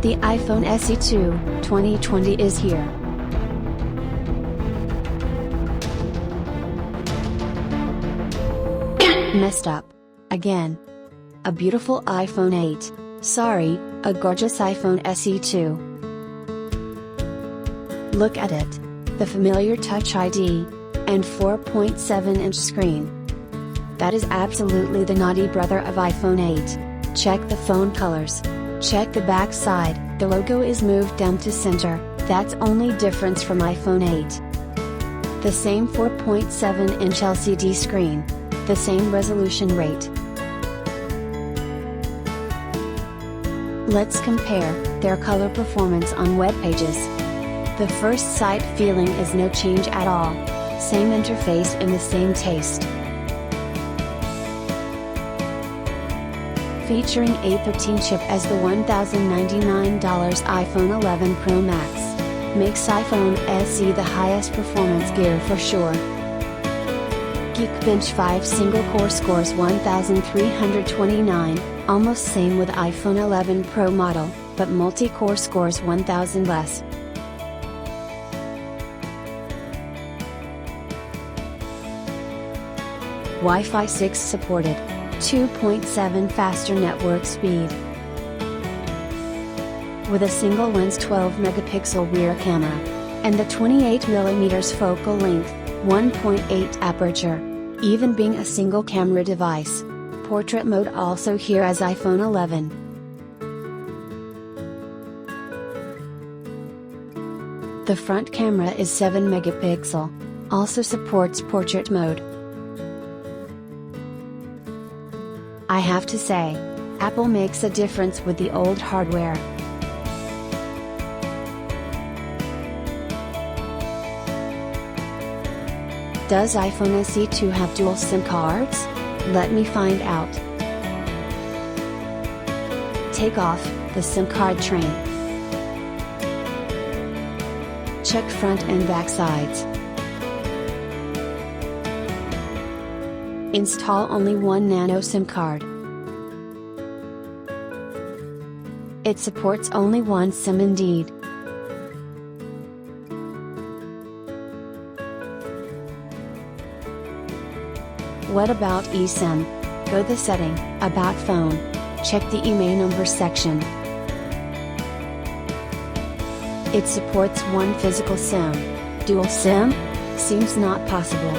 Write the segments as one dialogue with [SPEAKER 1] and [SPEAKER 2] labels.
[SPEAKER 1] The iPhone SE2 2020 is here. Messed up. Again. A beautiful iPhone 8. Sorry, a gorgeous iPhone SE2. Look at it. The familiar Touch ID. And 4.7-inch screen. That is absolutely the naughty brother of iPhone 8. Check the phone colors. Check the back side, the logo is moved down to center, that's only difference from iPhone 8. The same 4.7-inch LCD screen. The same resolution rate. Let's compare their color performance on web pages. The first sight feeling is no change at all. Same interface and the same taste. Featuring A13 chip as the $1,099 iPhone 11 Pro Max. Makes iPhone SE the highest performance gear for sure. Geekbench 5 single-core scores 1,329, almost same with iPhone 11 Pro model, but multi-core scores 1,000 less. Wi-Fi 6 supported. 2.7 faster network speed. With a single lens 12 megapixel rear camera. And the 28mm focal length, 1.8 aperture. Even being a single camera device. Portrait mode also here as iPhone 11. The front camera is 7 megapixel. Also supports portrait mode. I have to say, Apple makes a difference with the old hardware. Does iPhone SE2 have dual SIM cards? Let me find out. Take off the SIM card train. Check front and back sides. Install only one nano SIM card. It supports only one SIM indeed. What about eSIM? Go the setting, about phone. Check the email number section. It supports one physical SIM. Dual SIM? Seems not possible.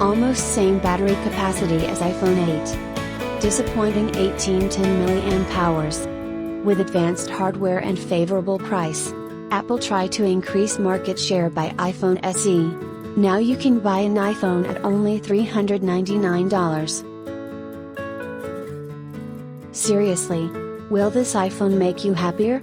[SPEAKER 1] Almost same battery capacity as iPhone 8. Disappointing 1810 mAh. With advanced hardware and favorable price, Apple tried to increase market share by iPhone SE. Now you can buy an iPhone at only $399. Seriously, will this iPhone make you happier?